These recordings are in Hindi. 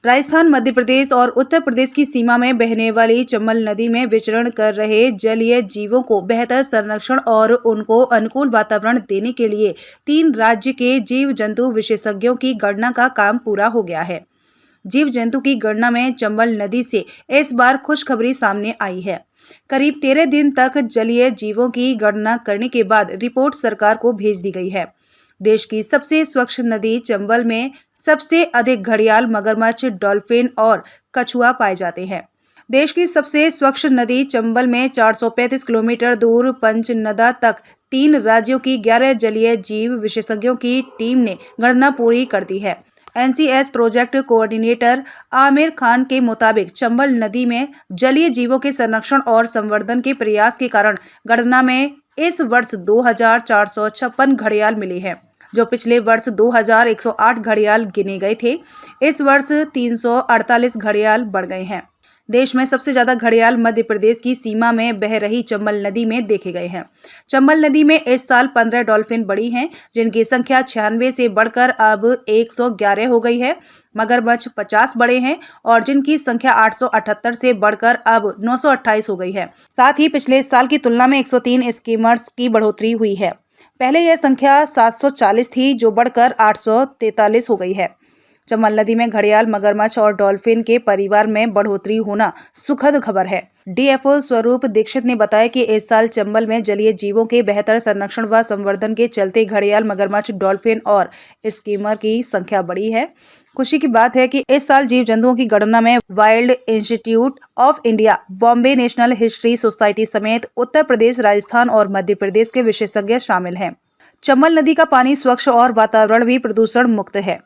राजस्थान, मध्य प्रदेश और उत्तर प्रदेश की सीमा में बहने वाली चंबल नदी में विचरण कर रहे जलीय जीवों को बेहतर संरक्षण और उनको अनुकूल वातावरण देने के लिए 3 राज्य के जीव जंतु विशेषज्ञों की गणना का काम पूरा हो गया है। जीव जंतु की गणना में चंबल नदी से इस बार खुशखबरी सामने आई है। करीब 13 दिन तक जलीय जीवों की गणना करने के बाद रिपोर्ट सरकार को भेज दी गई है। देश की सबसे स्वच्छ नदी चंबल में सबसे अधिक घड़ियाल, मगरमच्छ, डॉल्फिन और कछुआ पाए जाते हैं। देश की सबसे स्वच्छ नदी चंबल में 435 किलोमीटर दूर पंचनदा तक 3 राज्यों की 11 जलीय जीव विशेषज्ञों की टीम ने गणना पूरी कर दी है। NCS project coordinator Aamir Khan के मुताबिक चंबल नदी में जलीय जीवों के संरक्षण और संवर्धन के प्रयास के कारण गणना में इस वर्ष 2456 घड़ियाल मिले हैं, जो पिछले वर्ष 2108 घड़ियाल गिने गए थे। इस वर्ष 348 घड़ियाल बढ़ गए हैं। देश में सबसे ज्यादा घड़ियाल मध्य प्रदेश की सीमा में बह रही चंबल नदी में देखे गए हैं। चंबल नदी में इस साल 15 डॉल्फिन बड़ी हैं, जिनकी संख्या 96 से बढ़कर अब 111 हो गई है। मगरमच्छ 50 बड़े हैं और जिनकी संख्या 878 से बढ़कर अब 928 हो गई है। साथ ही पिछले साल की तुलना में 103 स्कीमर्स की बढ़ोतरी हुई है। पहले यह संख्या 740 थी, जो बढ़कर 843 हो गई है। चंबल नदी में घड़ियाल, मगरमच्छ और डॉल्फिन के परिवार में बढ़ोतरी होना सुखद खबर है। डीएफओ स्वरूप दीक्षित ने बताया कि इस साल चंबल में जलीय जीवों के बेहतर संरक्षण व संवर्धन के चलते घड़ियाल, मगरमच्छ, डॉल्फिन और स्कीमर की संख्या बढ़ी है। खुशी की बात है कि इस साल जीव जंतुओं की गणना में wild institute of India, Bombay national history society समेत उत्तर प्रदेश, राजस्थान और मध्य प्रदेश के विशेषज्ञ शामिल हैं। चंबल नदी का पानी स्वच्छ और वातावरण भी प्रदूषण मुक्त है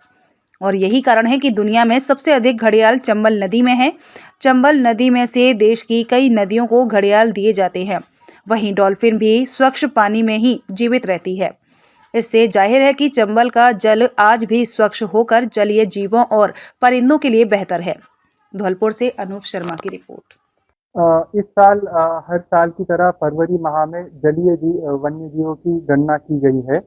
और यही कारण है कि दुनिया में सबसे अधिक घड़ियाल चंबल नदी में है। चंबल नदी में से देश की कई नदियों को घड़ियाल दिए जाते हैं। वहीं डॉल्फिन भी स्वच्छ पानी में ही जीवित रहती है। इससे जाहिर है कि चंबल का जल आज भी स्वच्छ होकर जलीय जीवों और परिंदों के लिए बेहतर है। धौलपुर से अनूप शर्मा की रिपोर्ट। इस साल हर साल की तरह फरवरी माह में वन्य जीवों की गणना की गई है।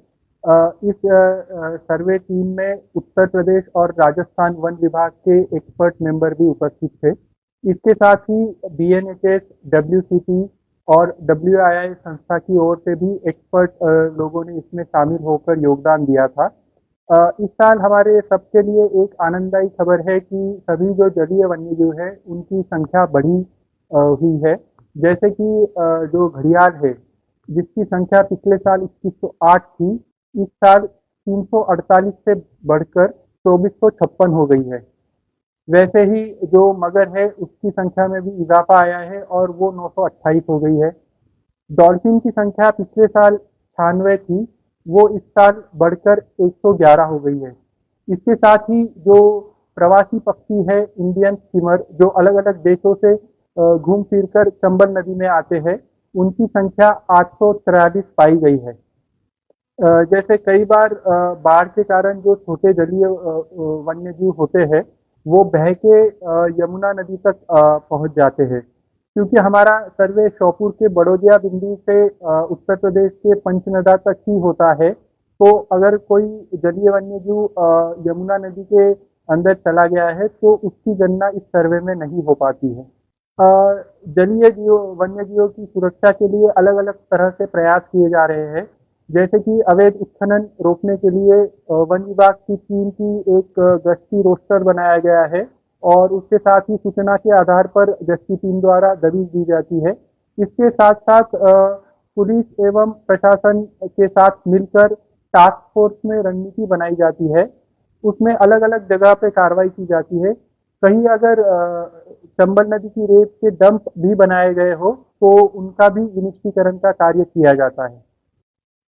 इस सर्वे टीम में उत्तर प्रदेश और राजस्थान वन विभाग के एक्सपर्ट मेंबर भी उपस्थित थे। इसके साथ ही बीएनएचएस, डब्ल्यूसीपी और डब्ल्यूआईआई संस्था की ओर से भी एक्सपर्ट लोगों ने इसमें शामिल होकर योगदान दिया था। इस साल हमारे सबके लिए एक आनंददायी खबर है कि सभी जो जलीय वन्यजीव है उनकी संख्या बढ़ी हुई है। जैसे कि जो घड़ियाल है, जिसकी संख्या पिछले साल 2108 थी, इस साल 348 से बढ़कर 2456 हो गई है। वैसे ही जो मगर है उसकी संख्या में भी इजाफा आया है और वो 928 हो गई है। डॉल्फिन की संख्या पिछले साल 96 थी, वो इस साल बढ़कर 111 हो गई है। इसके साथ ही जो प्रवासी पक्षी है इंडियन स्कीमर, जो अलग अलग देशों से घूम फिर कर चंबल नदी में आते हैं, उनकी संख्या 843 पाई गई है। जैसे कई बार बाढ़ के कारण जो छोटे जलीय वन्यजीव होते हैं वो बह के यमुना नदी तक पहुंच जाते हैं। क्योंकि हमारा सर्वे श्योपुर के बड़ौदिया बिंदु से उत्तर प्रदेश के पंचनदा तक ही होता है, तो अगर कोई जलीय वन्यजीव यमुना नदी के अंदर चला गया है तो उसकी गणना इस सर्वे में नहीं हो पाती है। जलीय वन्यजीवों की सुरक्षा के लिए अलग अलग तरह से प्रयास किए जा रहे हैं। जैसे कि अवैध उत्खनन रोकने के लिए वन विभाग की टीम की एक गश्ती रोस्टर बनाया गया है और उसके साथ ही सूचना के आधार पर गश्ती टीम द्वारा दबिश दी जाती है। इसके साथ साथ पुलिस एवं प्रशासन के साथ मिलकर टास्क फोर्स में रणनीति बनाई जाती है। उसमें अलग अलग जगह पे कार्रवाई की जाती है। कहीं अगर चंबल नदी की रेत के डंप भी बनाए गए हो तो उनका भी विनिष्टीकरण का कार्य किया जाता है।